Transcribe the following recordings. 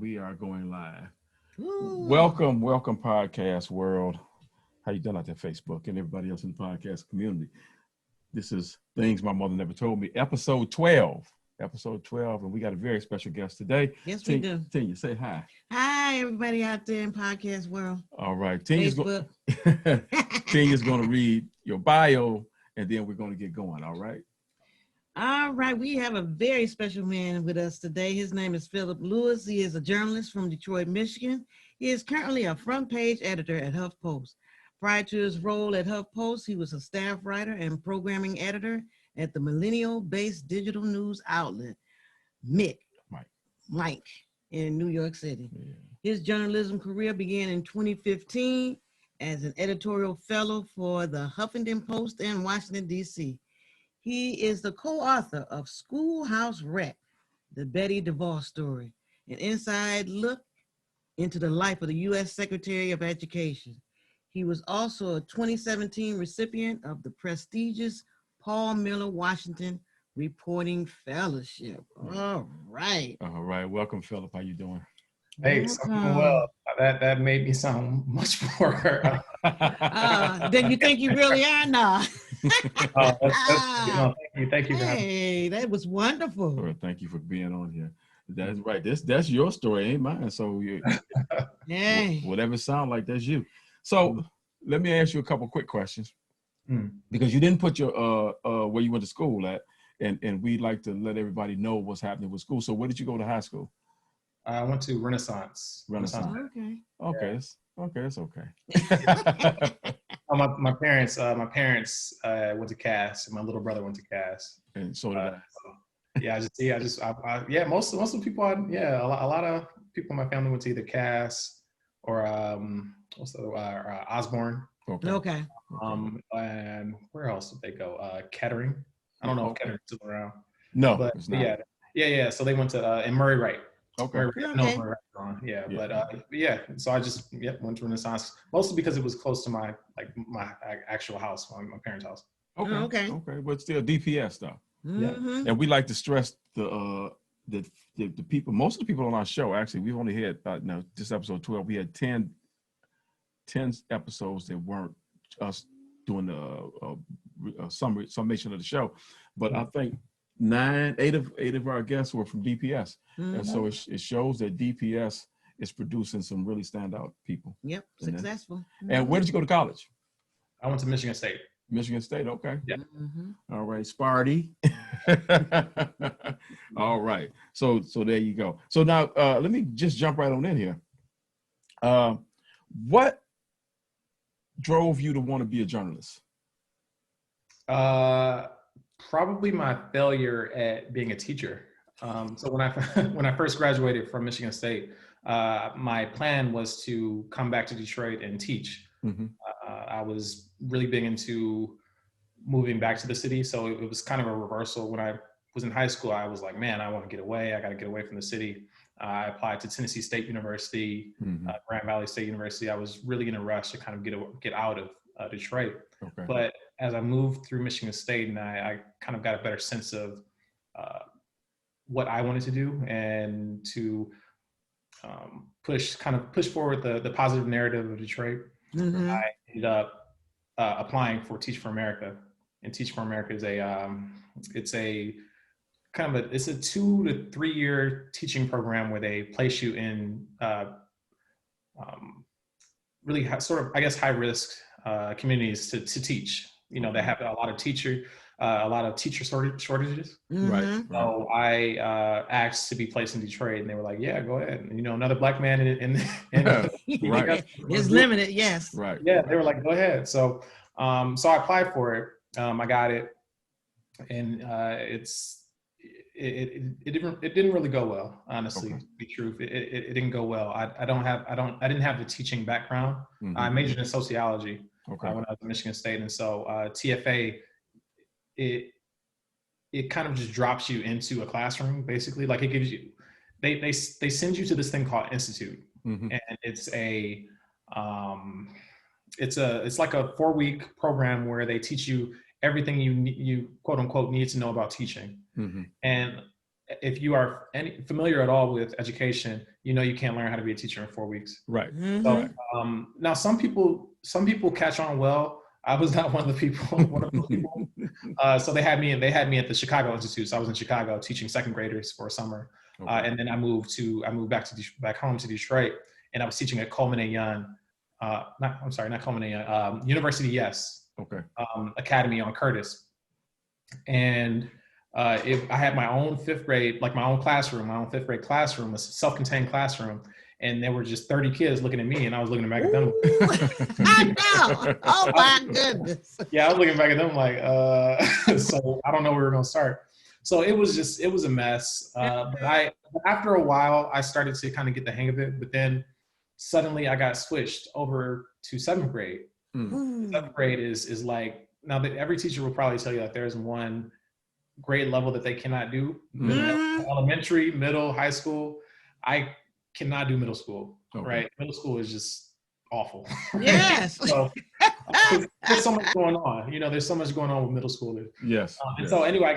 We are going live. Ooh. Welcome, podcast world. How you doing out there, Facebook, and everybody else in the podcast community? This is Things My Mother Never Told Me, episode 12. Episode 12, and we got a very special guest today. Yes, we do. Tanya, say hi. Hi, everybody out there in podcast world. All right. Tanya's going to read your bio, and then we're going to get going, all right? All right, we have a very special man with us today. His name is Philip Lewis. He is a journalist from Detroit, Michigan. He is currently a front page editor at HuffPost. Prior to his role at HuffPost, he was a staff writer and programming editor at the millennial-based digital news outlet, Mike, in New York City. Yeah. His journalism career began in 2015 as an editorial fellow for the Huffington Post in Washington, D.C. He is the co-author of Schoolhouse Wreck, the Betsy Devos story, an inside look into the life of the U.S. Secretary of Education. He was also a 2017 recipient of the prestigious Paul Miller Washington Reporting Fellowship. All right. All right. Welcome, Philip. How you doing? Hey, something well. That made me sound much more. Then you think you really are now. Thank you. Hey, that was wonderful. All right, thank you for being on here. That's right. That's your story, ain't mine. So whatever sound like, that's you. So let me ask you a couple quick questions, because you didn't put your where you went to school at, and we'd like to let everybody know what's happening with school. So where did you go to high school? I went to Renaissance. Okay. Okay. It's okay. My parents went to Cass, and my little brother went to Cass. And so did I. Most of the people, a lot of people in my family went to either Cass or Osborne. Okay. And where else did they go? Kettering. I don't know if Kettering's still around. No, but it's not. Yeah. So they went to and Murray Wright. Okay. So I just went to Renaissance, mostly because it was close to my actual house, my parents' house. Okay, but still DPS though. Mm-hmm. And we like to stress the people. Most of the people on our show, actually, we've only had this episode 12. We had 10 episodes that weren't us doing a summation of the show, but I think eight of our guests were from DPS. Mm-hmm. And so it shows that DPS is producing some really standout people. Yep, successful. Mm-hmm. And where did you go to college? I went to Michigan State. Michigan State, okay. Yeah. Mm-hmm. All right, Sparty. All right. So there you go. So now let me just jump right on in here. What drove you to want to be a journalist? Probably my failure at being a teacher. So when I first graduated from Michigan State, my plan was to come back to Detroit and teach. Mm-hmm. I was really big into moving back to the city, so it was kind of a reversal. When I was in high school, I was like, man, I want to get away. I got to get away from the city. I applied to Tennessee State University, Grand Valley State University. I was really in a rush to kind of get out of Detroit. Okay. But as I moved through Michigan State, and I kind of got a better sense of what I wanted to do, and to push forward the positive narrative of Detroit. Mm-hmm. I ended up applying for Teach for America, and Teach for America is it's a 2 to 3 year teaching program where they place you in really high risk communities to teach. They have a lot of teacher shortages. Mm-hmm. Right. So I asked to be placed in Detroit, and they were like, "Yeah, go ahead." And, another black man in right. It's limited, yes. Right. Yeah, they were like, "Go ahead." So I applied for it. I got it, and it didn't really go well, honestly. Okay. To be true, it didn't go well. I didn't have the teaching background. Mm-hmm. I majored in sociology when I was at Michigan State, and so TFA. It kind of just drops you into a classroom, basically. Like, it gives you, they send you to this thing called Institute, mm-hmm. and it's like a 4-week program where they teach you everything you quote unquote need to know about teaching. Mm-hmm. And if you are familiar at all with education, you know you can't learn how to be a teacher in 4 weeks. Right. Mm-hmm. So now some people catch on well. I was not one of those people. So they had me at the Chicago Institute. So I was in Chicago teaching second graders for a summer, and then I moved back home to Detroit, and I was teaching at Coleman and Young. Not Coleman and Young. University Yes. Okay. Academy on Curtis, and I had my own fifth grade, like my own classroom, my own fifth grade classroom, a self-contained classroom. And there were just 30 kids looking at me, and I was looking back at them. I know. Oh my goodness. Yeah, I was looking back at them like, so I don't know where we're gonna start. So it was a mess. But after a while, I started to kind of get the hang of it. But then suddenly I got switched over to seventh grade. Seventh grade is like, now that every teacher will probably tell you that there's one grade level that they cannot do. Elementary, middle, high school. I cannot do middle school, right? Middle school is just awful. Right? Yes. So, there's so much going on. You know, there's so much going on with middle schoolers. Yes. And so anyway,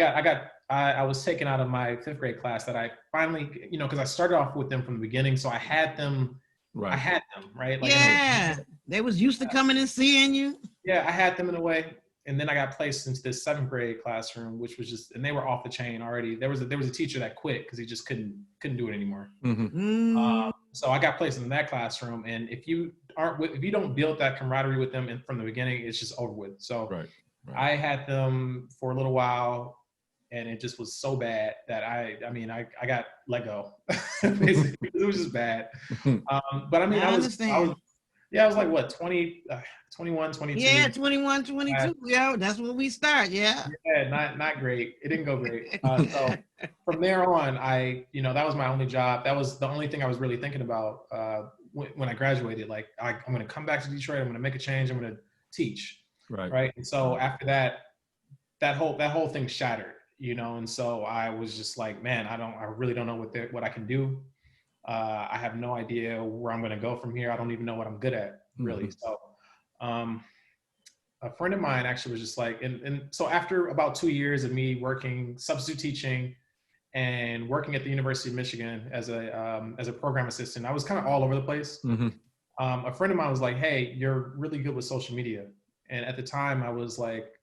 I was taken out of my fifth grade class that I finally, you know, because I started off with them from the beginning, so I had them. Right. I had them, right? Like, yeah. They was used to coming and seeing you. Yeah, I had them in a way. And then I got placed into this seventh grade classroom, which was just, and they were off the chain already. There was a teacher that quit because he just couldn't do it anymore. So I got placed in that classroom, and if you don't build that camaraderie with them from the beginning, it's just over with. So I had them for a little while, and it just was so bad that I got let go. Basically, it was just bad. But I mean, I was like what, 21, 22. Yeah, 21, 22. Yeah, that's when we start. Yeah. Yeah, not great. It didn't go great. So from there on, that was my only job. That was the only thing I was really thinking about when I graduated. Like, I'm going to come back to Detroit. I'm going to make a change. I'm going to teach. Right. And so after that whole thing shattered. And so I was just like, man, I really don't know what I can do. I have no idea where I'm going to go from here. I don't even know what I'm good at, really. So a friend of mine actually was just like, and so after about 2 years of me working substitute teaching and working at the University of Michigan as a program assistant, I was kind of all over the place. A friend of mine was like, hey, you're really good with social media. And at the time I was like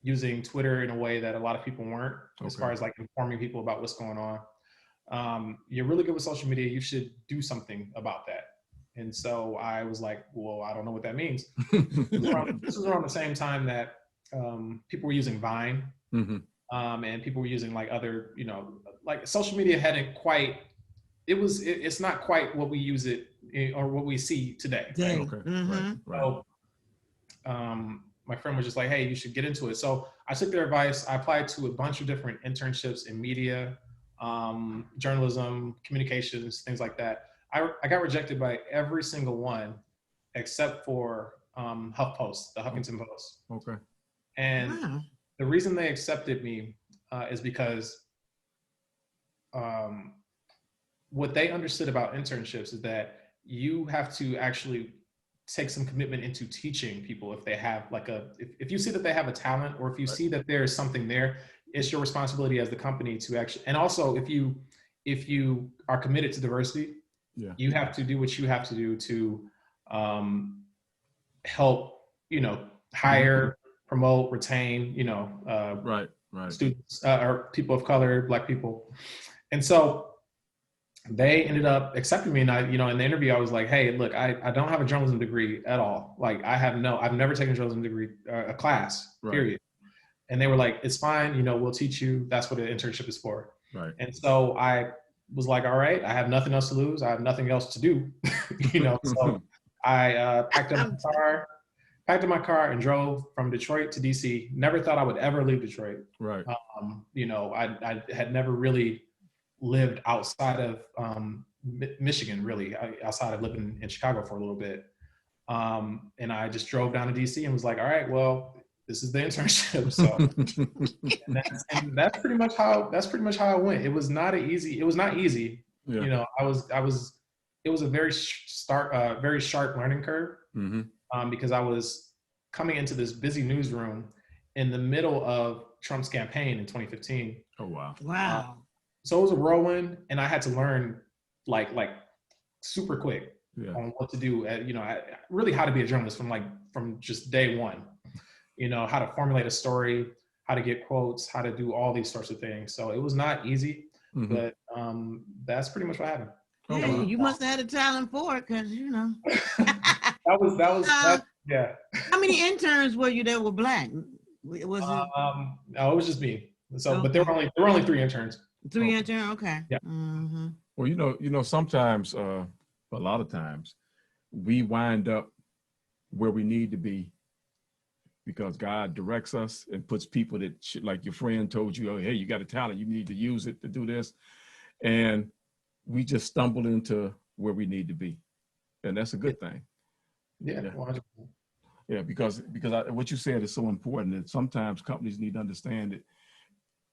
using Twitter in a way that a lot of people weren't, as far as like informing people about what's going on. You're really good with social media. You should do something about that. And so I was like, well, I don't know what that means. This was around the same time that people were using Vine, and people were using like other, like social media hadn't quite, it's not quite what we use it or what we see today. Right? So my friend was just like, hey, you should get into it. So I took their advice. I applied to a bunch of different internships in media, journalism, communications, things like that. I got rejected by every single one except for HuffPost, the Huffington Post. Okay. And the reason they accepted me is because what they understood about internships is that you have to actually take some commitment into teaching people if they have if you see that they have a talent, or if you see that there's something there, it's your responsibility as the company to actually, and also if you are committed to diversity, you have to do what you have to do to help, hire, promote, retain, students or people of color, Black people. And so they ended up accepting me. And in the interview, I was like, hey, look, I don't have a journalism degree at all. Like I've never taken a journalism degree, a class, period. And they were like, it's fine. We'll teach you. That's what an internship is for. Right. And so I was like, all right, I have nothing else to lose. I have nothing else to do, So I packed up my car and drove from Detroit to DC. Never thought I would ever leave Detroit. Right. I had never really lived outside of Michigan, really, outside of living in Chicago for a little bit. And I just drove down to DC and was like, all right, well, this is the internship. So and that's pretty much how it went. It was not easy. Yeah. It was a very sharp learning curve, because I was coming into this busy newsroom in the middle of Trump's campaign in 2015. Oh, wow. So it was a whirlwind, and I had to learn like super quick on what to do. Really how to be a journalist from just day one. How to formulate a story, how to get quotes, how to do all these sorts of things. So it was not easy, but that's pretty much what happened. Yeah, you must have had a talent for it, because that was yeah. How many interns were you that were Black? Was it? No, it was just me. So, okay. But there were only 3 interns. 3 interns, okay. Yeah. Mm-hmm. Well, sometimes, a lot of times, we wind up where we need to be because God directs us and puts people that, like your friend told you, oh, hey, you got a talent, you need to use it to do this. And we just stumble into where we need to be. And that's a good thing. Yeah. Yeah, because what you said is so important, that sometimes companies need to understand that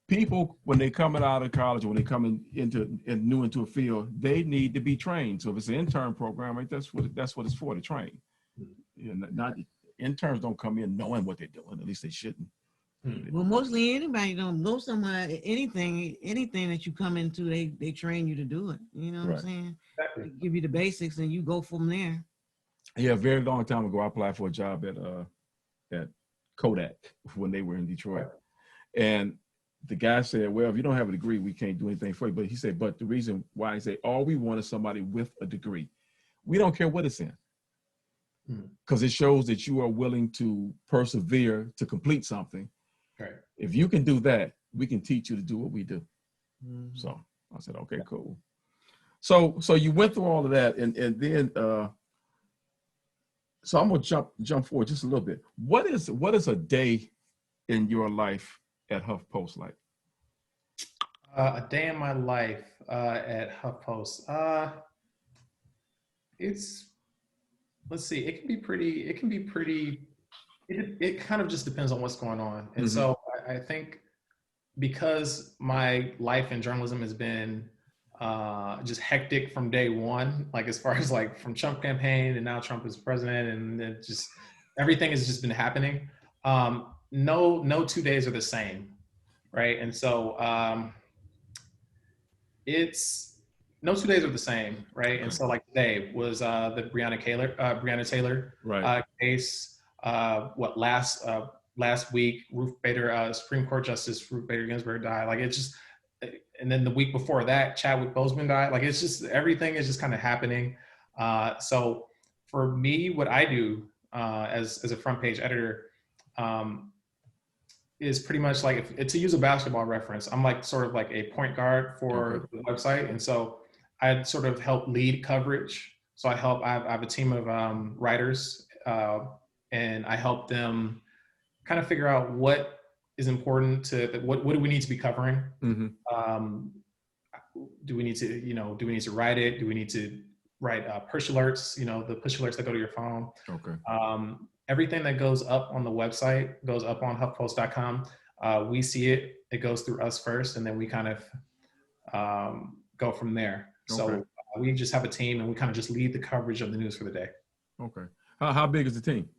people, when they coming out of college, when they coming new into a field, they need to be trained. So if it's an intern program, right, that's what it's for, to train. Not interns don't come in knowing what they're doing. At least they shouldn't. Well, mostly anybody don't know somebody, anything that you come into, they train you to do it. You know what I'm saying? Exactly. They give you the basics and you go from there. Yeah, a very long time ago, I applied for a job at Kodak when they were in Detroit. And the guy said, well, if you don't have a degree, we can't do anything for you. But he said, but the reason why, he said, all we want is somebody with a degree. We don't care what it's in. Because it shows that you are willing to persevere to complete something. Right. If you can do that, we can teach you to do what we do. So I said, okay, cool. So you went through all of that, and then so I'm gonna jump forward just a little bit. What is a day in your life at HuffPost like? A day in my life at HuffPost. Let's see. It can be pretty. It kind of just depends on what's going on. And so I think because my life in journalism has been just hectic from day one, like as far as like from Trump campaign and now Trump is president, and then just everything has just been happening. No 2 days are the same, right? And so no 2 days are the same, right? And so like today was the Breonna Taylor case. Last week, Supreme Court Justice Ruth Bader Ginsburg died. Like it's just, and then the week before that, Chadwick Boseman died. Like it's just, everything is just kind of happening. So for me, what I do as a front page editor is pretty much like, to use a basketball reference, I'm like sort of like a point guard for the website. And so I sort of help lead coverage. So I have a team of writers and I help them kind of figure out what is important what do we need to be covering? Do we need to write it? Do we need to write push alerts, the push alerts that go to your phone? Okay. Everything that goes up on the website goes up on HuffPost.com. We see it. It goes through us first, and then we kind of go from there. Okay. So we just have a team, and we kind of just lead the coverage of the news for the day. Okay. How big is the team?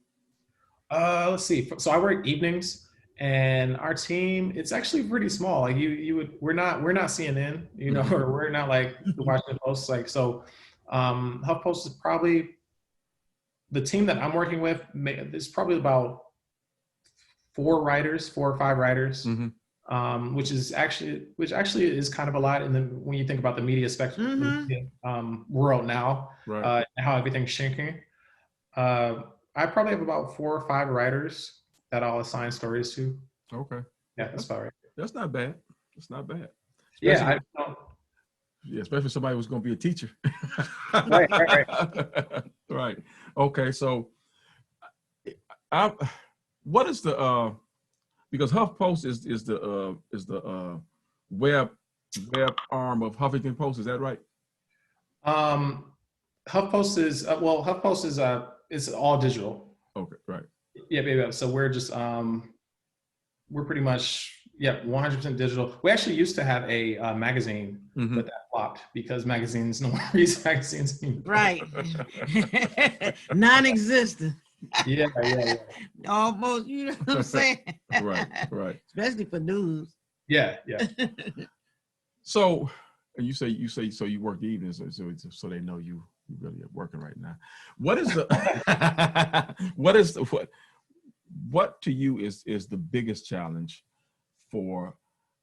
Let's see. So I work evenings, and our team, it's actually pretty small. Like we're not CNN, or we're not like the Washington Post. Like, so HuffPost is probably, the team that I'm working with, there's probably about 4 or 5 writers, which actually is kind of a lot. And then when you think about the media spectrum, world now, and how everything's shrinking, I probably have about 4 or 5 writers that I'll assign stories to. Okay. Yeah, that's about right. That's not bad. That's not bad. Especially, especially somebody who's going to be a teacher. Right. Right. Okay. So, what is the because HuffPost is the web arm of Huffington Post. Is that right? HuffPost is it's all digital. Okay. Right. Yeah, baby. So we're just we're pretty much 100% digital. We actually used to have a magazine, but that flopped because no one reads magazines anymore. Right. Non-existent. Yeah. Almost, you know what I'm saying? Right. Especially for news. Yeah. So, and you say so you work the evenings, so they know you really are working right now. What is the what to you is the biggest challenge for,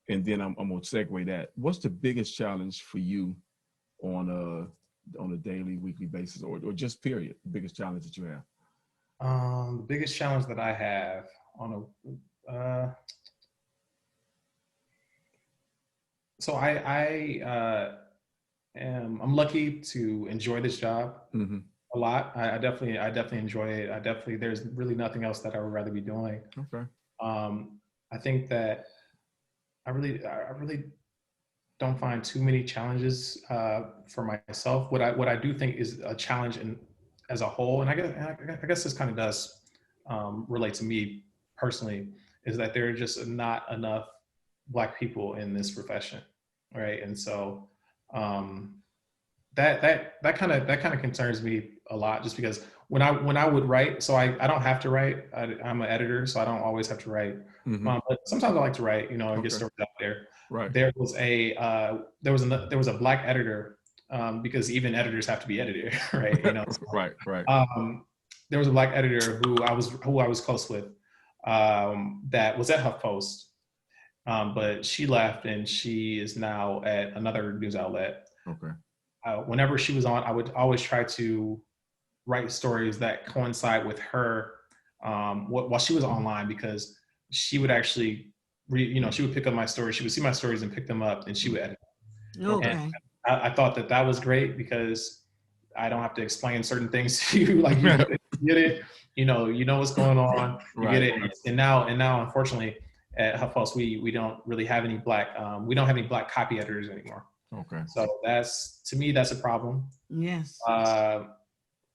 and then I'm gonna segue that. What's the biggest challenge for you on a daily, weekly basis, or just period? The biggest challenge that you have. The biggest challenge that I have on a so I'm lucky to enjoy this job a lot. I definitely enjoy it. There's really nothing else that I would rather be doing. Okay. I think that I really don't find too many challenges for myself. What I do think is a challenge as a whole, and I guess this kind of does relate to me personally, is that there are just not enough Black people in this profession, right? And so that kind of concerns me a lot, just because when I would write, so I don't have to write. I'm an editor, so I don't always have to write. But sometimes I like to write, and get stories out there. Right. There was a Black editor, because even editors have to be edited, right? So, right. there was a Black editor who I was close with, that was at HuffPost, but she left and she is now at another news outlet. Okay. Whenever she was on, I would always try to write stories that coincide with her while she was online, because she would actually she would pick up my stories. She would see my stories and pick them up, and she would edit. Okay. And I thought that was great, because I don't have to explain certain things to you. Like, you get it, you know what's going on, you get it. And now, unfortunately, at HuffPost, we don't really have any Black copy editors anymore. Okay. So to me, that's a problem. Yes.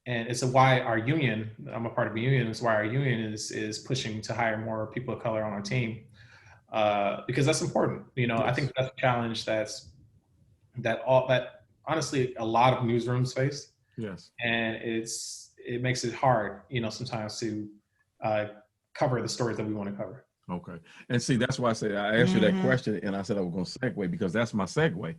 And it's why our union, I'm a part of a union, it's why our union is pushing to hire more people of color on our team, because that's important. Yes. I think that's a challenge that honestly a lot of newsrooms face. Yes. And it makes it hard, sometimes to cover the stories that we want to cover. Okay. And see, that's why I said I asked you that question, and I said I was going to segue, because that's my segue.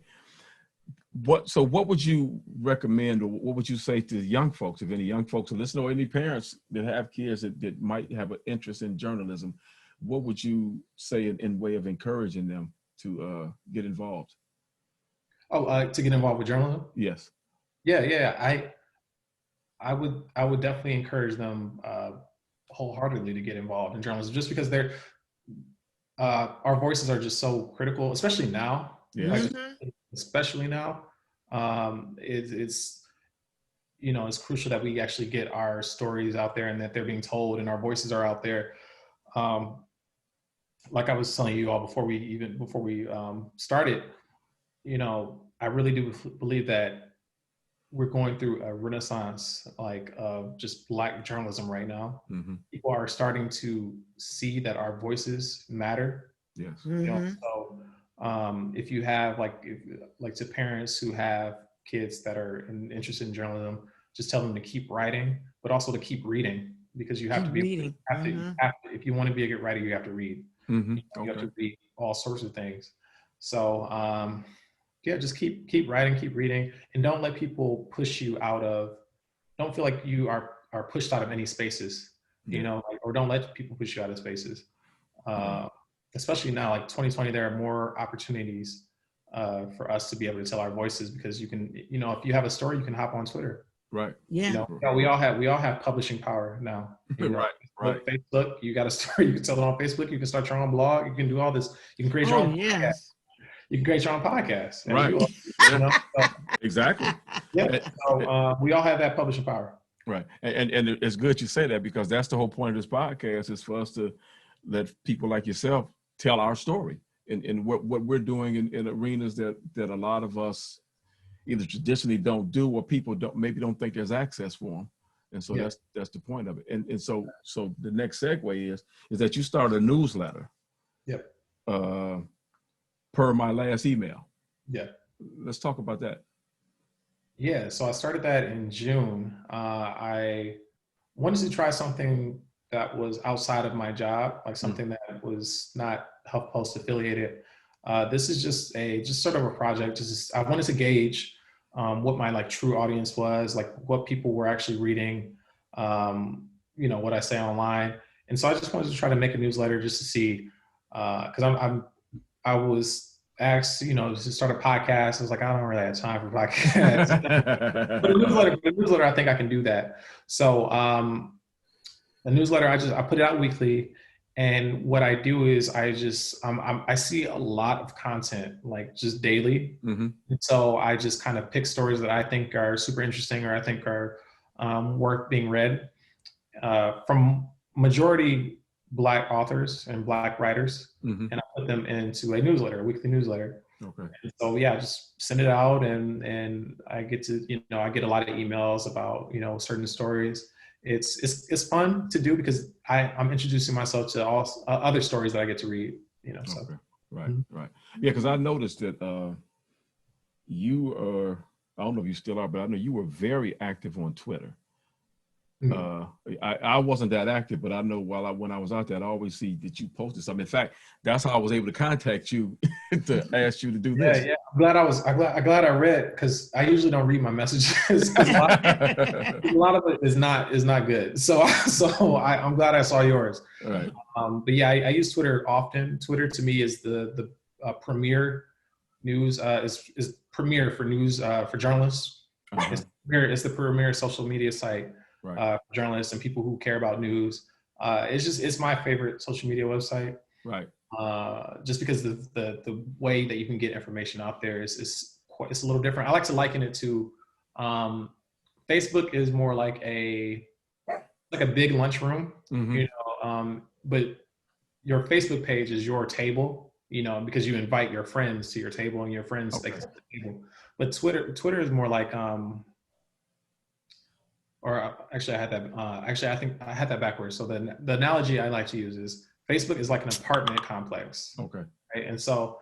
What would you recommend, or what would you say to young folks, if any young folks are listening, or any parents that have kids that might have an interest in journalism? What would you say in way of encouraging them to get involved? To get involved with journalism? Yes. Yeah. I would definitely encourage them wholeheartedly to get involved in journalism, just because our voices are just so critical, especially now. Yeah. Especially now, it's crucial that we actually get our stories out there, and that they're being told, and our voices are out there. Like I was telling you all before we started, I really do believe that we're going through a renaissance, of just Black journalism right now. People are starting to see that our voices matter. Yes. So if you have to parents who have kids that are interested in journalism, just tell them to keep writing, but also to keep reading, because you have to be reading. If you want to be a good writer, you have to read. You have to read all sorts of things. So just keep writing, keep reading, and don't let people push you don't feel like you are pushed out of any spaces, or don't let people push you out of spaces. Especially now, 2020, there are more opportunities for us to be able to tell our voices, because you can, if you have a story, you can hop on Twitter. Right. Yeah. We all have publishing power now. Right. Facebook, you got a story, you can tell it on Facebook. You can start your own blog. You can do all this. You can create your own podcast. You can create your own podcast. Right. Exactly. Yeah. So we all have that publishing power. Right. And it's good you say that, because that's the whole point of this podcast, is for us to let people like yourself tell our story, and what we're doing in arenas that a lot of us either traditionally don't do, or people don't think there's access for them. And so that's the point of it. And so the next segue is that you started a newsletter. Yep. Per my last email. Yeah. Let's talk about that. Yeah. So I started that in June. I wanted to try something that was outside of my job, something that was not HuffPost affiliated. This is just sort of a project. I wanted to gauge what my like true audience was, like what people were actually reading, what I say online. And so I just wanted to try to make a newsletter just to see, because I was asked, to start a podcast. I was like, I don't really have time for podcasts. But a newsletter, I think I can do that. So a newsletter, I put it out weekly. And what I do is I see a lot of content like just daily. Mm-hmm. And so I just kind of pick stories that I think are super interesting or I think are worth being read from majority Black authors and Black writers. Mm-hmm. And I put them into a weekly newsletter. Okay. And so I just send it out and I get to, I get a lot of emails about, certain stories. It's fun to do because I'm introducing myself to all other stories that I get to read, So. Okay. Right, mm-hmm. Right. Yeah, because I noticed that you are, I don't know if you still are, but I know you were very active on Twitter. Mm-hmm. I wasn't that active, but I know when I was out there, I'd always see that you posted something. In fact, that's how I was able to contact you to ask you to do this. Yeah. I'm glad I read, because I usually don't read my messages. a lot of it is not good. So I'm glad I saw yours. Right. But yeah, I use Twitter often. Twitter to me is the premier news is premier for news for journalists. Uh-huh. It's the premier social media site. Right. For journalists and people who care about news. It's my favorite social media website. Right. Just because the way that you can get information out there is a little different. I like to liken it to Facebook is more like a big lunchroom, mm-hmm. But your Facebook page is your table, because you invite your friends to your table and your friends okay. to the table. But Twitter is more like or actually I had that, I think I had that backwards. So the analogy I like to use is Facebook is like an apartment complex. Okay. Right? And so,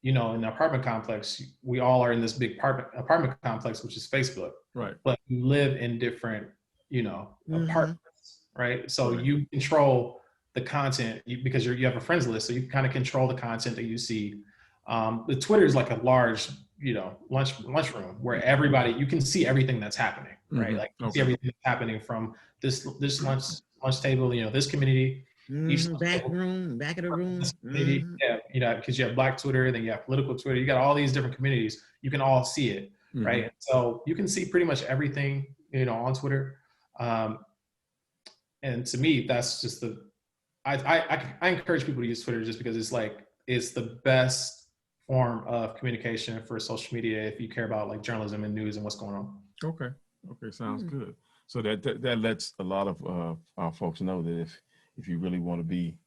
in an apartment complex, we all are in this big apartment complex, which is Facebook. Right. But you live in different, mm-hmm. apartments, right? So right. you control the content because you have a friends list. So you kind of control the content that you see. The Twitter is like a large, lunchroom where everybody, you can see everything that's happening. Right, mm-hmm. Like you see everything that's happening from this lunch table. This community, mm-hmm. back of the room. Mm-hmm. Yeah, because you have Black Twitter, then you have political Twitter. You got all these different communities. You can all see it, mm-hmm. right? So you can see pretty much everything, on Twitter. And to me, that's just I encourage people to use Twitter just because it's the best form of communication for social media if you care about like journalism and news and what's going on. Okay. Sounds good. So that lets a lot of our folks know that if you really want to be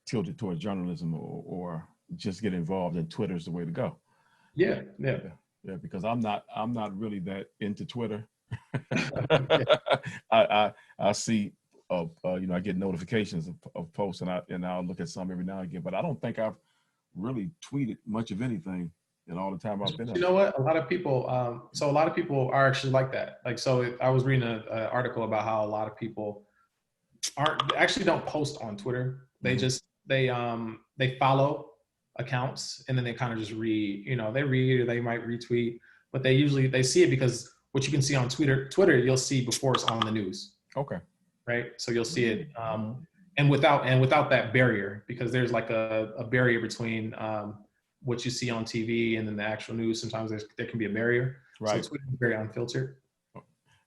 tilted towards journalism or just get involved, then Twitter is the way to go. Yeah. Because I'm not really that into Twitter. I see, I get notifications of posts and I'll look at some every now and again, but I don't think I've really tweeted much of anything. And all the time I've been. You know what? A lot of people are actually like that. Like, so I was reading an article about how a lot of people don't post on Twitter. They mm-hmm. just they follow accounts and then they kind of just read. They read or they might retweet, but they see it because what you can see on Twitter you'll see before it's on the news. Okay. Right. So you'll see it, and without that barrier, because there's like a barrier between. What you see on TV and then the actual news, sometimes there can be a barrier. Right. So Twitter is very unfiltered.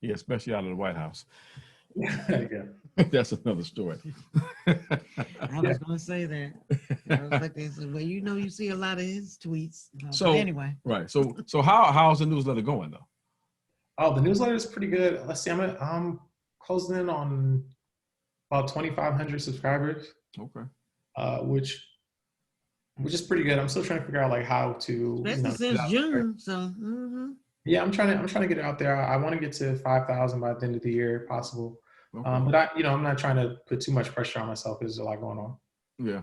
Yeah, especially out of the White House. Yeah. That's another story. I was going to say that. I was like, they said, well, you see a lot of his tweets. So anyway. Right. So how's the newsletter going though? Oh, the newsletter is pretty good. Let's see, I'm closing in on about 2,500 subscribers. Okay. Which is pretty good. I'm still trying to figure out like how to. Especially since June, so. Mm-hmm. Yeah, I'm trying to get it out there. I want to get to 5,000 by the end of the year, if possible. Okay. But I'm not trying to put too much pressure on myself. There's a lot going on. Yeah.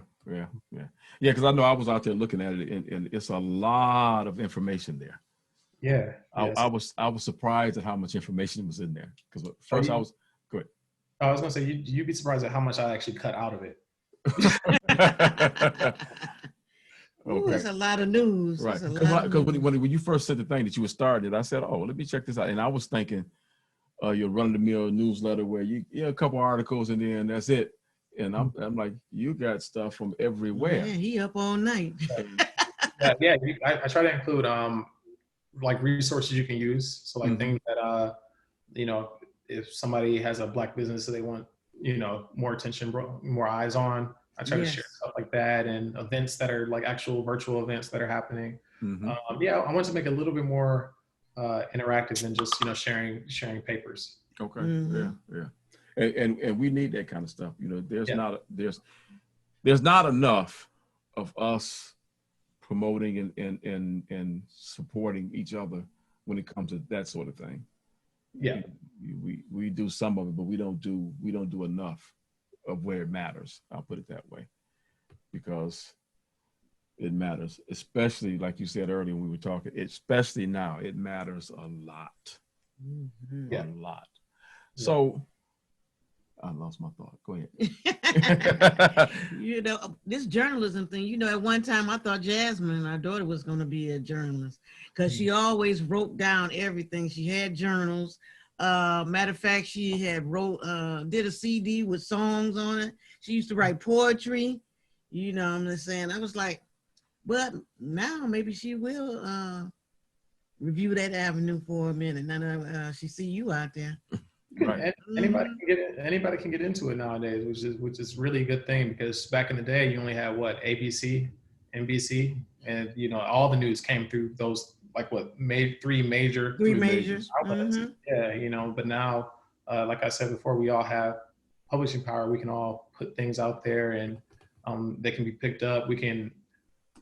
Because I know I was out there looking at it, and it's a lot of information there. Yeah. I was surprised at how much information was in there. Because first I was good. I was gonna say you'd be surprised at how much I actually cut out of it. Ooh, it's a lot of news. Right. Because when you first said the thing that you were starting, I said, oh, let me check this out. And I was thinking your run-of-the-mill newsletter where you a couple articles and then that's it. And I'm like, you got stuff from everywhere. Yeah, he up all night. Yeah. I try to include like resources you can use. So like things that if somebody has a Black business that they want more attention, more eyes on, I try to share stuff like that, and events that are like actual virtual events that are happening. I want to make it a little bit more interactive than just sharing papers. Okay. Yeah. And we need that kind of stuff. There's not enough of us promoting and supporting each other when it comes to that sort of thing. Yeah, we do some of it, but we don't do enough of where it matters. I'll put it that way, because it matters, especially like you said earlier when we were talking. Especially now, it matters a lot, a lot. So. I lost my thought. Go ahead. This journalism thing, at one time I thought Jasmine, our daughter, was going to be a journalist because she always wrote down everything. She had journals. Matter of fact, she had did a CD with songs on it. She used to write poetry. I'm just saying, I was like, but now maybe she will review that avenue for a minute. Now she see you out there. Right. Anybody can get into it nowadays, which is really a good thing, because back in the day you only had ABC, NBC, and all the news came through those three majors. Yeah, but now like I said before, we all have publishing power. We can all put things out there, and they can be picked up. We can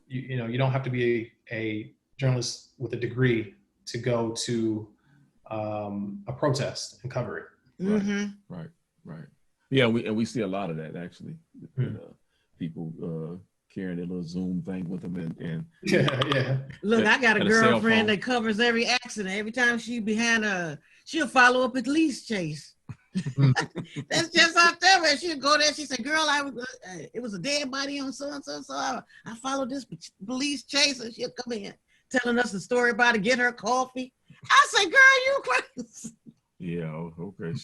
you don't have to be a journalist with a degree to go to a protest and cover it. Right. Yeah, we see a lot of that actually. People carrying their little Zoom thing with them and yeah. Look, I got a girlfriend that covers every accident. Every time she'll follow a police chase. That's just out there. And she'll go there. She said, "Girl, it was a dead body on so and so. So I followed this police chase." And she'll come in telling us a story about it. Get her coffee. I say, "Girl, you crazy." Yeah, okay.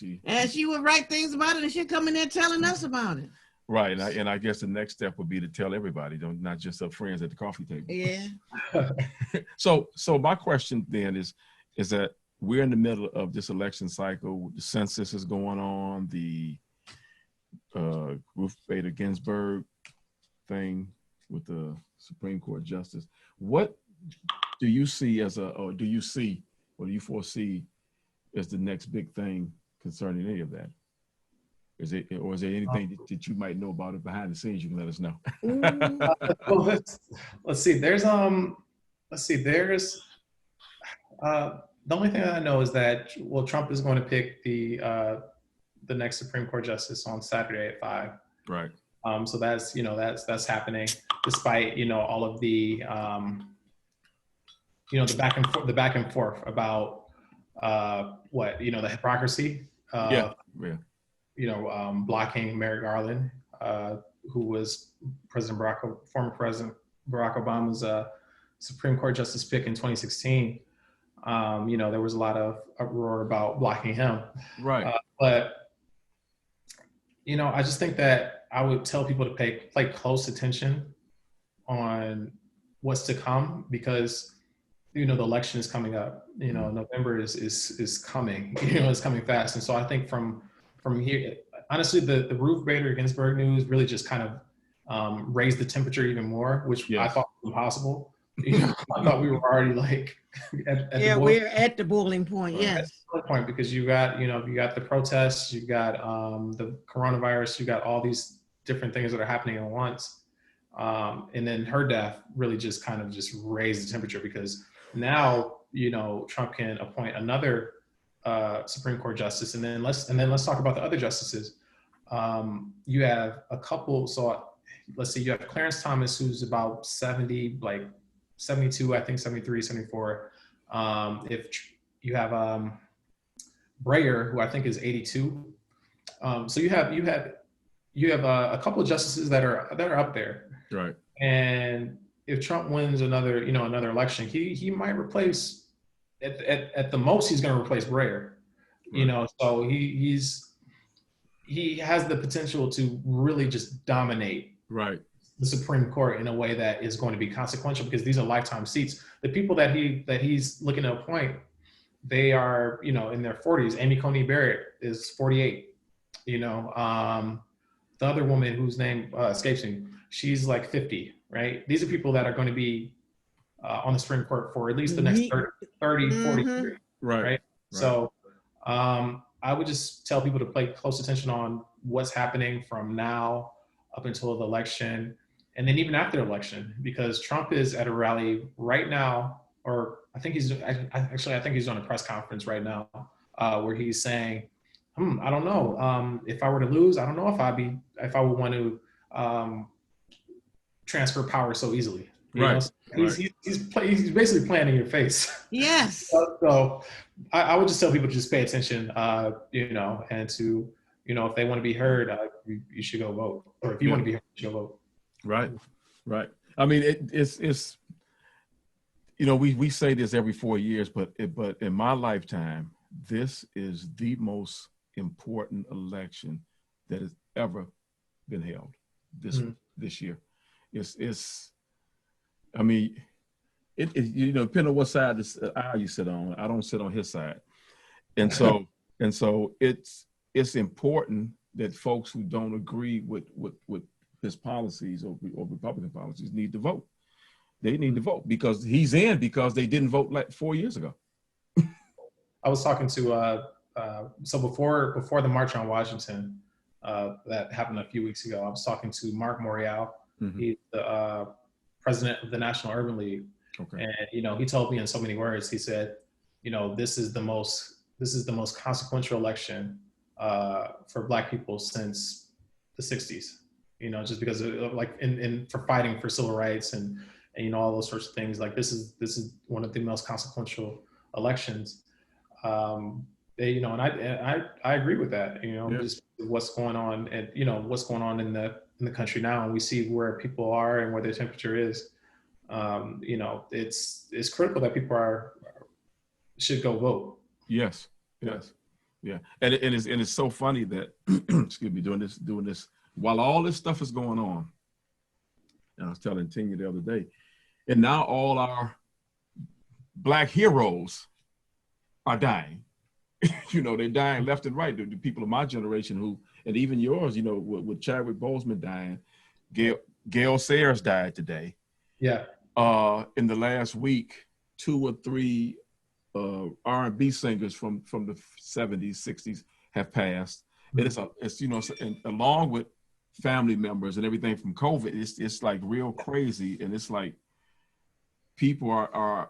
She would write things about it, and she'd come in there telling us about it. Right, and I guess the next step would be to tell everybody, not just her friends at the coffee table. Yeah. So my question then is that we're in the middle of this election cycle. The census is going on. The Ruth Bader Ginsburg thing with the Supreme Court justice. What do you see or do you foresee as the next big thing concerning any of that? Is there anything that you might know about it behind the scenes? You can let us know. Well, let's see. There's the only thing that I know is that Trump is going to pick the next Supreme Court justice on Saturday at 5. Right. So that's happening, despite all of the the back and forth about the hypocrisy. Blocking Merrick Garland, who was former President Barack Obama's Supreme Court justice pick in 2016. There was a lot of uproar about blocking him. Right. But I just think that I would tell people to pay close attention on what's to come, because the election is coming up. November is coming. It's coming fast, and so I think from here, honestly, the Ruth Bader Ginsburg news really just kind of raised the temperature even more, which I thought was impossible. I thought we were already we're at the boiling point. Right. Yes, at the boiling point, because you got the protests, you got the coronavirus, you got all these different things that are happening at once, and then her death really just kind of just raised the temperature, because now Trump can appoint another Supreme Court justice, and then let's talk about the other justices. You have a couple. So let's see, you have Clarence Thomas, who's about 70, 72, I think 73, 74. If you have Breyer, who I think is 82. So you have a couple of justices that are up there. Right. And if Trump wins another election, he might replace at the most he's going to replace Breyer. Right. So he has the potential to really just dominate right. the Supreme Court in a way that is going to be consequential, because these are lifetime seats. The people that he's looking to appoint, they are, in their 40s. Amy Coney Barrett is 48. The other woman whose name escapes me, she's like 50, right? These are people that are going to be on the Supreme Court for at least the next 30 40 years, right? So I would just tell people to pay close attention on what's happening from now up until the election, and then even after the election, because Trump is at a rally right now, or I think he's on a press conference right now where he's saying, I don't know. If I were to lose, I don't know if I would want to transfer power so easily. Right. He's basically playing in your face. Yes. So I would just tell people to just pay attention, and to, if they want to be heard, you should go vote. Or if you want to be heard, you should go vote. Right. Right. I mean, it's we say this every 4 years, but in my lifetime, this is the most important election that has ever been held this year. I mean, depending on what side of the aisle you sit on, I don't sit on his side. And so it's important that folks who don't agree with his policies or Republican policies need to vote. They need to vote because he's in, because they didn't vote like 4 years ago. I was talking to so before the March on Washington that happened a few weeks ago, I was talking to Mark Morial. He's the president of the National Urban League. Okay. And he told me in so many words, he said, this is the most consequential election for Black people since the 60s. Just because of like for fighting for civil rights and all those sorts of things. Like this is one of the most consequential elections. And I agree with that. Just what's going on, and what's going on in the country now, and we see where people are and where their temperature is. It's critical that people should go vote. Yes. Yeah. And it's so funny that excuse me, doing this while all this stuff is going on. And I was telling Tina the other day, and now all our Black heroes are dying. They're dying left and right. The people of my generation who, and even yours, with Chadwick Boseman dying, Gail Sayers died today. Yeah. In the last week, 2 or 3 R&B singers from the 70s, 60s have passed. Mm-hmm. And along with family members and everything from COVID, it's like real crazy. And it's like people are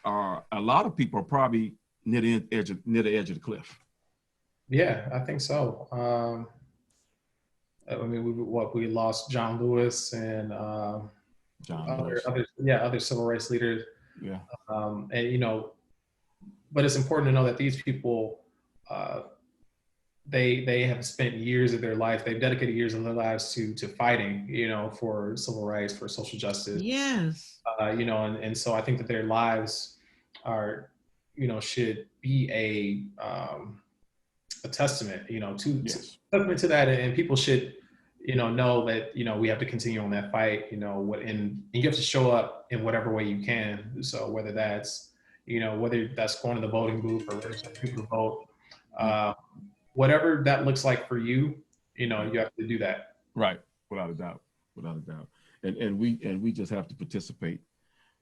a lot of people are probably near the edge of the cliff. Yeah, I think so. We lost John Lewis and other civil rights leaders. Yeah. But it's important to know that these people, they have spent years of their life, they've dedicated years of their lives to fighting, for civil rights, for social justice. Yes. And so I think that their lives are, should be a testament, to that, and people should, know that, we have to continue on that fight, and you have to show up in whatever way you can. So whether that's, whether that's going to the voting booth or registering people to vote, whatever that looks like for you, you have to do that. Right, without a doubt. And we just have to participate.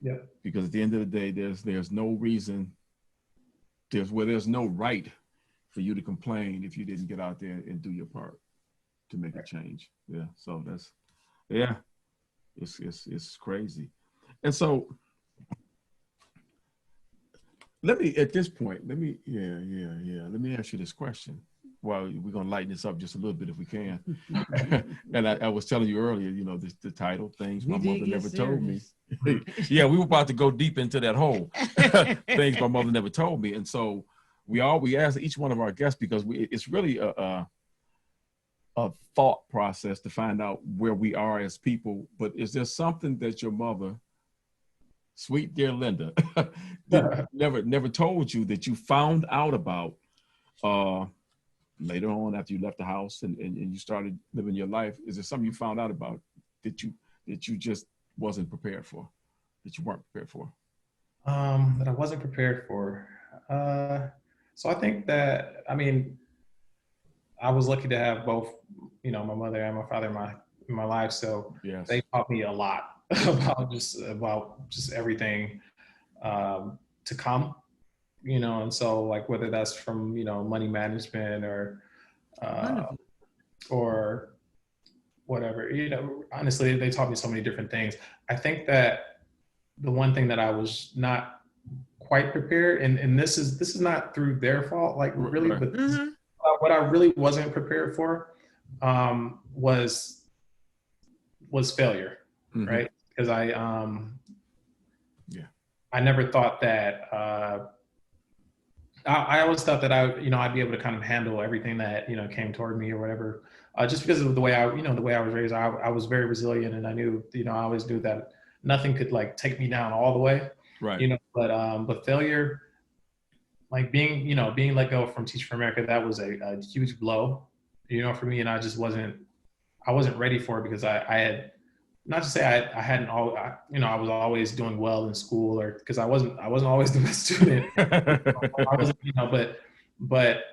Yeah. Because at the end of the day, there's no reason, there's no right for you to complain if you didn't get out there and do your part to make a change. Yeah. So it's crazy. And so let me ask you this question. Well, we're going to lighten this up just a little bit if we can. And I was telling you earlier, the title, Things My Mother Never Told Me. Yeah, we were about to go deep into that hole. Things My Mother Never Told Me. And so we ask each one of our guests, because it's really a thought process to find out where we are as people. But is there something that your mother sweet dear Linda, never told you that you found out about later on after you left the house and you started living your life? Is there something you found out about that you just wasn't prepared for, that you weren't prepared for? That I wasn't prepared for. So I think that, I mean, I was lucky to have both, you know, my mother and my father in my life. So yes, they taught me a lot about just everything to come, you know. And so like whether that's from, you know, money management or whatever, you know, honestly, they taught me so many different things. I think that the one thing that I was not quite prepared, and this is not through their fault, like really, but what I really wasn't prepared for was failure, right? Because I never thought that I always thought that I'd be able to kind of handle everything that, you know, came toward me or whatever, just because of the way the way I was raised. I was very resilient, and I knew, you know, I always knew that nothing could like take me down all the way, right? You know, but failure, like being let go from Teach for America, that was a huge blow, you know, for me, and I wasn't ready for it because I had, not to say I hadn't you know, I was always doing well in school, or because I wasn't always the best student. I wasn't, you know, but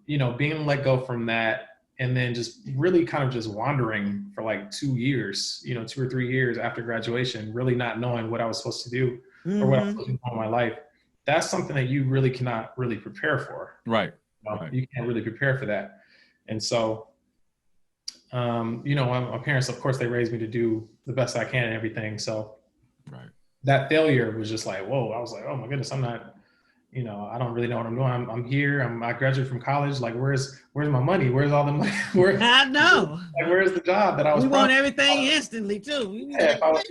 you know, being let go from that, and then just really kind of just wandering for like 2 years, you know, 2 or 3 years after graduation, really not knowing what I was supposed to do or what I was supposed to do in my life. That's something that you really cannot really prepare for. Right. You know? Right. You can't really prepare for that. And so, you know, my parents, of course, they raised me to do the best I can and everything. So right. That failure was just like, whoa, I was like, oh my goodness, I'm not, you know, I don't really know what I'm doing. I'm here. I graduated from college. Like, where's my money? Where's all the money? I know. Like, where's the job that I was? We want everything instantly too. I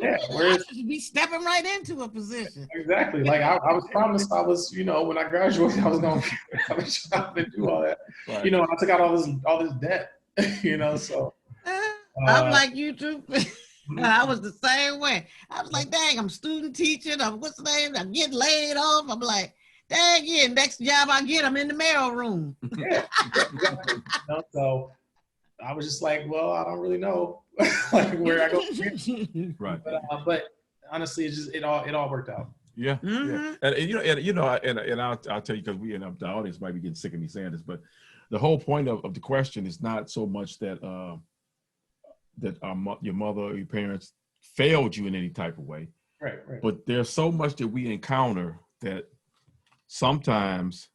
should be stepping right into a position. Exactly. Like I was promised I was, you know, when I graduated, I was going to have a job and do all that. Right. You know, I took out all this debt. You know, so I'm like you too. I was the same way. I was like, dang, I'm student teaching. What's the name? I'm getting laid off. I'm like, dang, yeah, next job I get, I'm in the mail room. Yeah, exactly. You know, so I was just like, well, I don't really know like where I go from here. Right. But honestly, it all worked out. Yeah. Yeah. And I'll tell you, because the audience might be getting sick of me saying this, but the whole point of the question is not so much that your mother or your parents failed you in any type of way. Right. But there's so much that we encounter that sometimes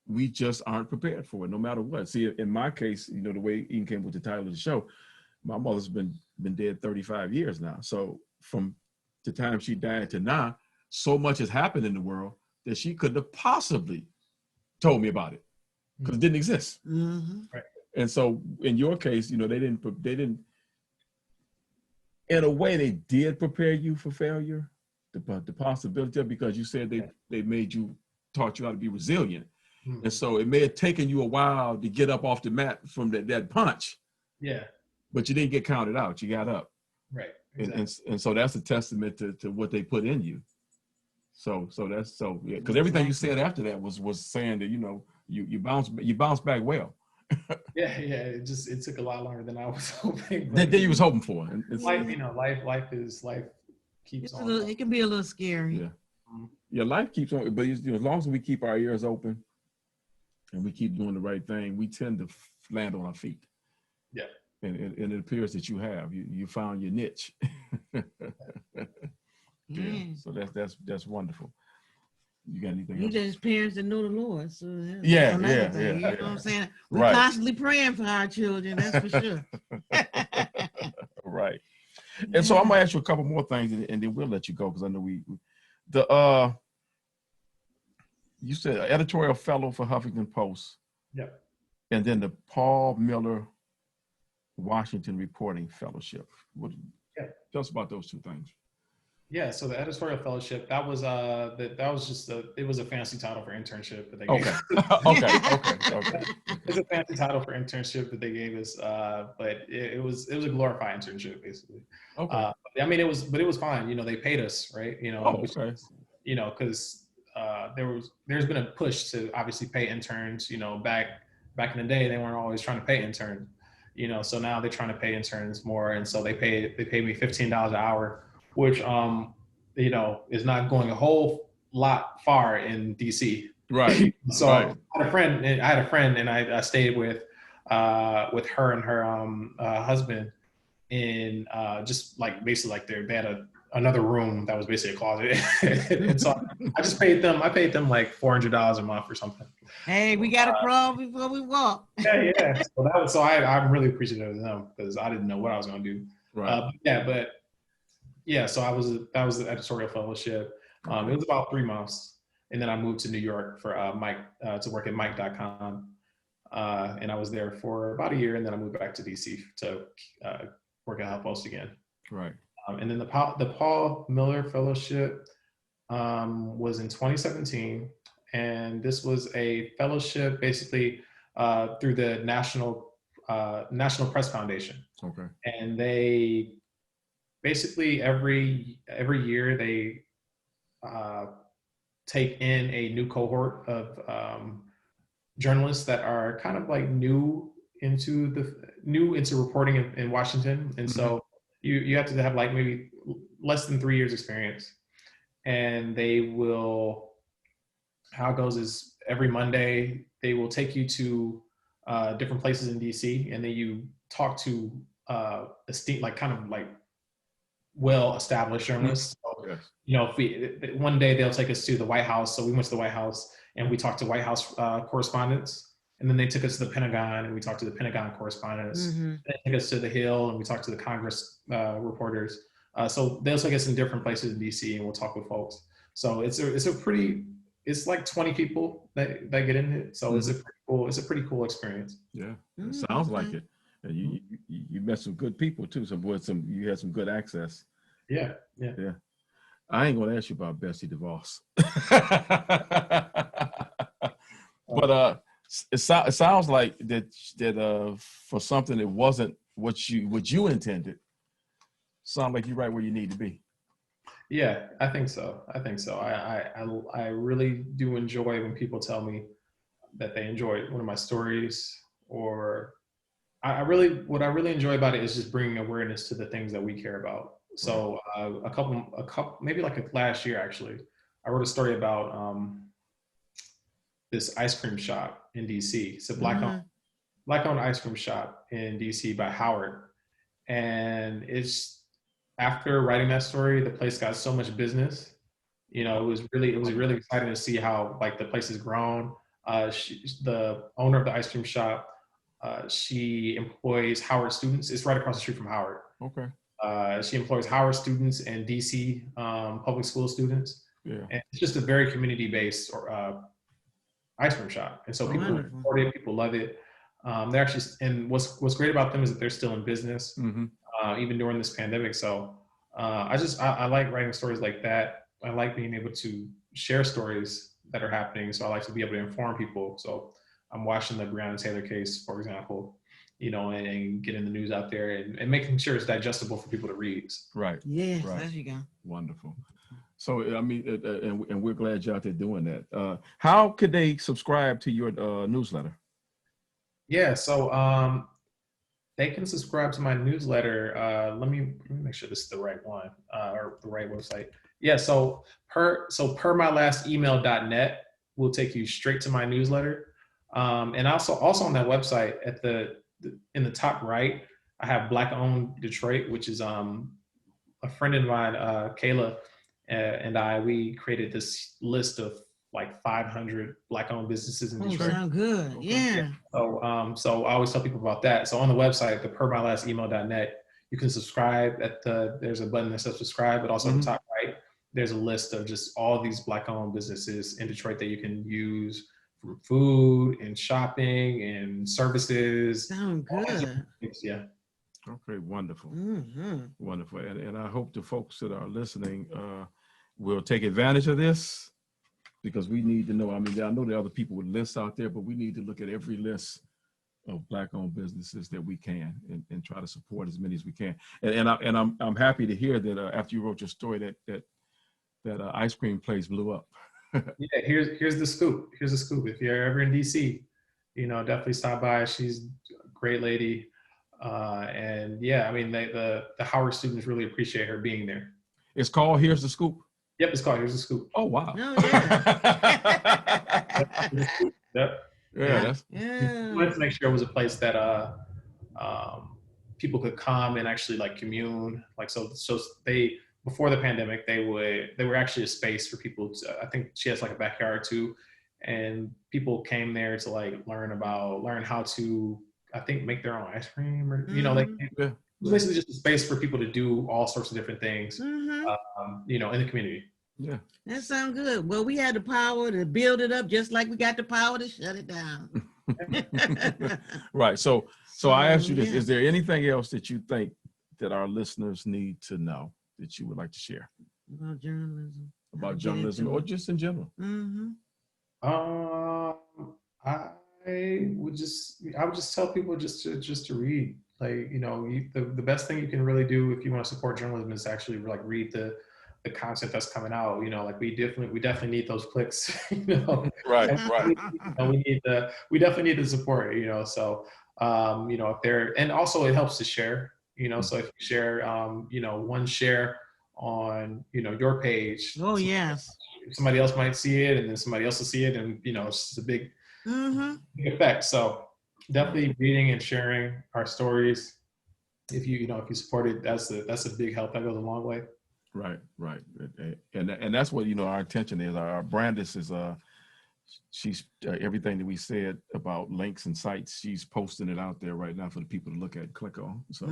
we just aren't prepared for it, no matter what. See, in my case, you know, the way Ian came with the title of the show, my mother's been dead 35 years now. So from the time she died to now, so much has happened in the world that she couldn't have possibly told me about it because it didn't exist. Right. And so in your case, you know, they didn't, in a way, they did prepare you for failure, the possibility of, because you said they taught you how to be resilient. And so it may have taken you a while to get up off the mat from that punch. Yeah. But you didn't get counted out. You got up. Right. Exactly. And so that's a testament to what they put in you. So yeah, because everything you said after that was saying that, you know, you bounced back well. Yeah. It took a lot longer than I was hoping. That you was hoping for. And life, you know, life keeps on. It can be a little scary. Yeah. Yeah, life keeps on, but as long as we keep our ears open and we keep doing the right thing, we tend to land on our feet. Yeah. And it appears that you have. You found your niche. Yeah. So that's wonderful. You got anything else? Just parents that know the Lord. So yeah. You know what I'm saying? We're constantly praying for our children, that's for sure. Right. And so I'm gonna ask you a couple more things and then we'll let you go, because I know you said editorial fellow for Huffington Post. Yeah. And then the Paul Miller Washington Reporting Fellowship. Tell us about those two things. Yeah, so the editorial fellowship, that was it was a fancy title for internship that they gave Okay. us. Okay. It's a fancy title for internship that they gave us, but it was a glorified internship basically. Okay. I mean, it was fine. You know, they paid us, right? You know, Oh, okay. you know, because there's been a push to obviously pay interns. You know, back in the day, they weren't always trying to pay interns. You know, so now they're trying to pay interns more, and so they paid me $15 an hour, which you know, is not going a whole lot far in DC. Right. So Right. I had a friend, and I stayed with her and her husband in just like basically like they had another room that was basically a closet. And so I paid them like $400 a month or something. Hey, we got to crawl before we walk. Yeah. So I'm really appreciative of them because I didn't know what I was going to do. Right. So that was the editorial fellowship. It was about 3 months. And then I moved to New York for Mike to work at Mike.com. And I was there for about a year, and then I moved back to DC to work at HuffPost again. Right. And then the Paul Miller Fellowship was in 2017, and this was a fellowship basically through the National Press Foundation. Okay. And they basically every year they take in a new cohort of journalists that are kind of like new into reporting in Washington, and so you have to have like maybe less than 3 years experience, and they will. How it goes is every Monday they will take you to different places in DC, and then you talk to esteemed, like kind of like well-established journalists. So, Yes. you know, one day they'll take us to the White House. So we went to the White House and we talked to White House correspondents. And then they took us to the Pentagon and we talked to the Pentagon correspondents. They took us to the Hill and we talked to the Congress reporters. So they'll take us in different places in DC and we'll talk with folks. So it's like 20 people that get in it. So it's a pretty cool experience. Yeah, it sounds like it. And you met some good people too. You had some good access. Yeah. I ain't gonna ask you about Betsy DeVos, but it sounds like that for something that wasn't what you intended. Sound like you're right where you need to be. Yeah, I think so. I really do enjoy when people tell me that they enjoy one of my stories, or what I really enjoy about it is just bringing awareness to the things that we care about. So a couple, maybe like last year actually, I wrote a story about this ice cream shop in DC. It's a black-owned ice cream shop in DC by Howard, and it's after writing that story, the place got so much business. You know, it was really exciting to see how like the place has grown. The owner of the ice cream shop. She employs Howard students. It's right across the street from Howard. Okay. She employs Howard students and DC public school students. Yeah. And it's just a very community-based ice cream shop. And so people support it, people love it. They're actually, and what's great about them is that they're still in business, even during this pandemic. So I like writing stories like that. I like being able to share stories that are happening. So I like to be able to inform people. So I'm watching the Breonna Taylor case, for example, you know, and getting the news out there and making sure it's digestible for people to read. Right. Yes, right. There you go. Wonderful. So, I mean, and we're glad you're out there doing that. How could they subscribe to your newsletter? Yeah, so they can subscribe to my newsletter. Let me make sure this is the right one or the right website. Yeah, so per mylastemail.net will take you straight to my newsletter. And also on that website in the top right, I have Black Owned Detroit, which is a friend of mine, Kayla, and we created this list of like 500 Black owned businesses in Detroit. Sound good. Yeah. So I always tell people about that. So on the website, the permylastemail.net, you can subscribe there's a button that says subscribe, but also at the top right, there's a list of just all these Black owned businesses in Detroit that you can use for food and shopping and services. Sound good. Yeah. Okay, wonderful. Wonderful. And I hope the folks that are listening will take advantage of this, because we need to know. I mean, I know there are other people with lists out there, but we need to look at every list of Black-owned businesses that we can, and try to support as many as we can. And I'm happy to hear that after you wrote your story that ice cream place blew up. Yeah, here's the scoop. Here's the scoop. If you're ever in DC, definitely stop by. She's a great lady. And yeah, I mean, the Howard students really appreciate her being there. It's called Here's the Scoop. Yep, it's called Here's the Scoop. Oh, wow. Oh, yeah. Yep. Yeah. We wanted to make sure it was a place that people could come and actually like commune. Like so they, before the pandemic, they were actually a space for people to, I think she has like a backyard too, and people came there to like learn how to, I think, make their own ice cream, or it was basically just a space for people to do all sorts of different things, in the community. Yeah, that sounds good. Well, we had the power to build it up, just like we got the power to shut it down. Right. So I asked you this: is there anything else that you think that our listeners need to know that you would like to share about journalism? Or just in general? I would just tell people just to read. Like, the best thing you can really do if you want to support journalism is actually like read the content that's coming out. Like we definitely need those clicks. Right. We definitely need the support. So if they're, and also it helps to share. So if you share, one share on your page. Oh yes. Somebody else might see it, and then somebody else will see it, and it's just a big effect. So definitely reading and sharing our stories. If you support it, that's a big help. That goes a long way. Right. And that's what our intention is. Our Brandis is she's everything that we said about links and sites, she's posting it out there right now for the people to look at and click on. So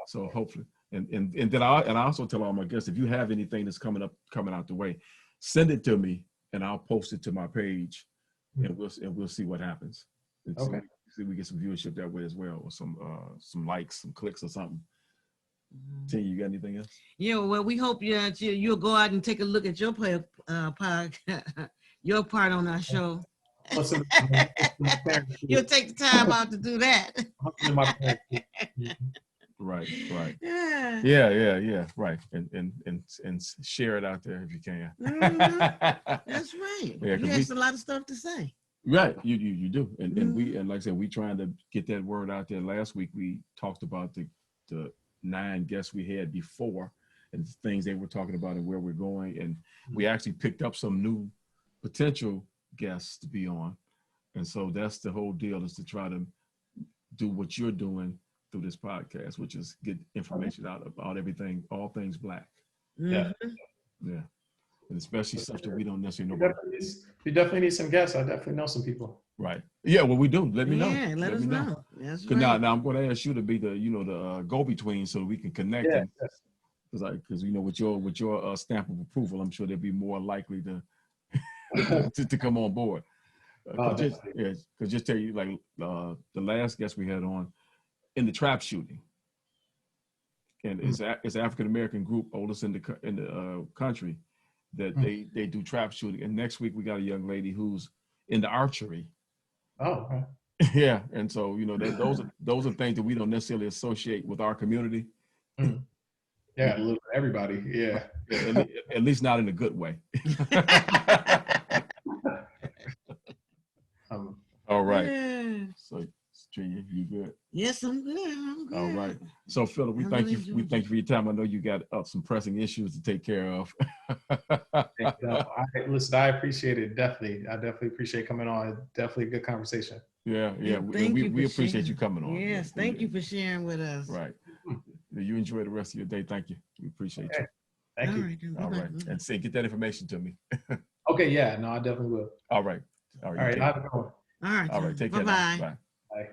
so hopefully, and then I also tell all my guests, if you have anything that's coming out the way, send it to me and I'll post it to my page, and we'll see what happens. Okay. See we get some viewership that way as well, or some likes, some clicks or something. Tina, you got anything else? Yeah, well, we hope you'll go out and take a look at your your part on our show. You'll take the time out to do that. Right. Yeah. Right. And share it out there if you can. That's right. Yeah, you have a lot of stuff to say. Right, you do, and we, and like I said, we trying to get that word out there. Last week we talked about the 9 guests we had before and things they were talking about and where we're going, and we actually picked up some new potential guests to be on, and so that's the whole deal, is to try to do what you're doing through this podcast, which is get information out about everything, all things Black. Yeah, and especially stuff that we don't necessarily know. We definitely need some guests. I definitely know some people. Right. Yeah. Well, we do. Let me know. Yeah. Let us know. That's right. Now I'm going to ask you to be the the go-between so that we can connect. Yeah. Because with your stamp of approval, I'm sure they'll be more likely to to come on board. Just tell you, like the last guest we had on in the trap shooting, and it's an African American group, oldest in the country, that they do trap shooting. And next week we got a young lady who's into archery. Oh, okay. Yeah, and so those are things that we don't necessarily associate with our community. Yeah, a little everybody. Yeah, at least not in a good way. All right. Yeah. So, Trina, you good? Yes, I'm good. All right. So, Philip, we thank you for your time. I know you got some pressing issues to take care of. Listen, I appreciate it. Definitely. I definitely appreciate coming on. Definitely a good conversation. Yeah. We appreciate you coming on. Yes, thank you for sharing with us. Right. You enjoy the rest of your day. Thank you. We appreciate you. Thank you. All right. And get that information to me. Okay. Yeah. No, I definitely will. All right. All right. Have a good one. All right. Take care. Bye. Bye.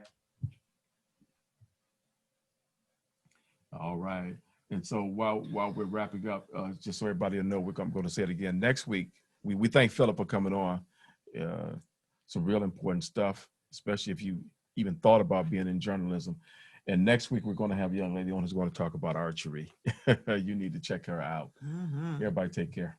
All right. And so while we're wrapping up, just so everybody will know, I'm going to say it again. Next week, we thank Philip for coming on. Some real important stuff, especially if you even thought about being in journalism. And next week, we're going to have a young lady on who's going to talk about archery. You need to check her out. Everybody take care.